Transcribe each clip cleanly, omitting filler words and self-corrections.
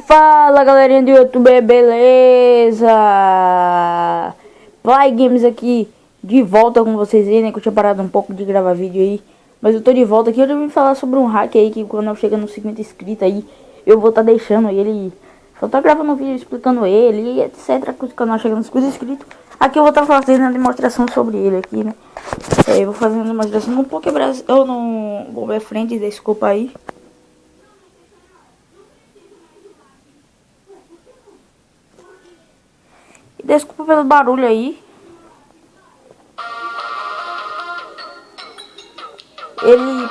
Fala galerinha do YouTube, beleza? Play Games aqui, de volta com vocês aí, né? Que eu tinha parado um pouco de gravar vídeo aí, mas eu tô de volta aqui. Eu vim falar sobre um hack aí, que quando eu chegar nos 50 inscritos aí, eu vou estar deixando ele. Só tá gravando um vídeo explicando ele e etc. Quando o canal chega nos 50 inscritos, aqui eu vou estar fazendo a demonstração sobre ele aqui, né? Eu vou fazendo uma demonstração no Pokébrasil, ou no Google Frente, desculpa aí. Desculpa pelo barulho aí. Ele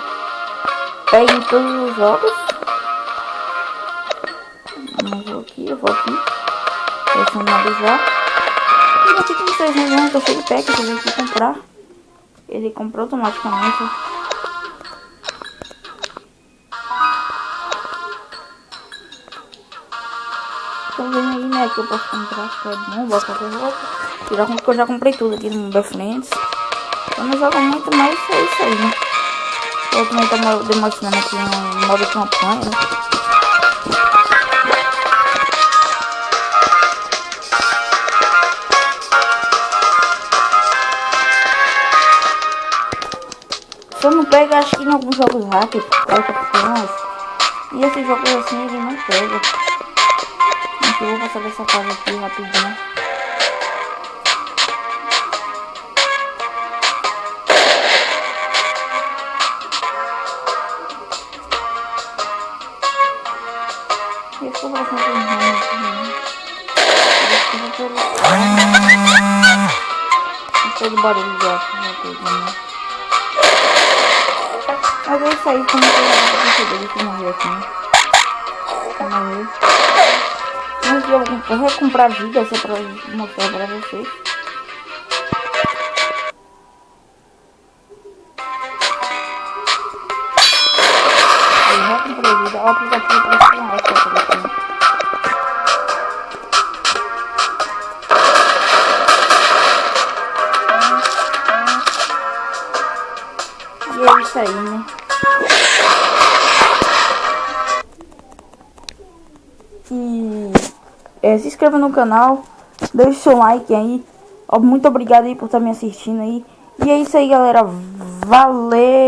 pega em todos os jogos. Eu vou aqui. Personalizar. E aqui tem 300 reais, tô cheio de pack, eu vim aqui comprar. Ele comprou automaticamente. Tô vendo aí, né, que eu posso comprar, que é bom, bota qualquer roupa. Eu já comprei tudo aqui no Mobile Friends. Eu não jogo muito, mas é isso aí, né. Eu também tô demonstrando aqui um modo campanha, né. Se eu não pego, acho que em alguns jogos hackers, e esses jogos assim ele não pega. Eu vou passar dessa fase aqui rapidinho. Eu estou bastante errando aqui, né? Não foi do barulho de aço, né? Mas é isso aí, como eu já percebi que morreu aqui, né? Morreu. Eu vou comprar vida só pra mostrar pra vocês. Eu já comprei vida. O aplicativo para filmar essa aplicativo. E é isso aí, né? Se inscreva no canal, deixe seu like aí. Muito obrigado aí por estar me assistindo aí. E é isso aí, galera. Valeu!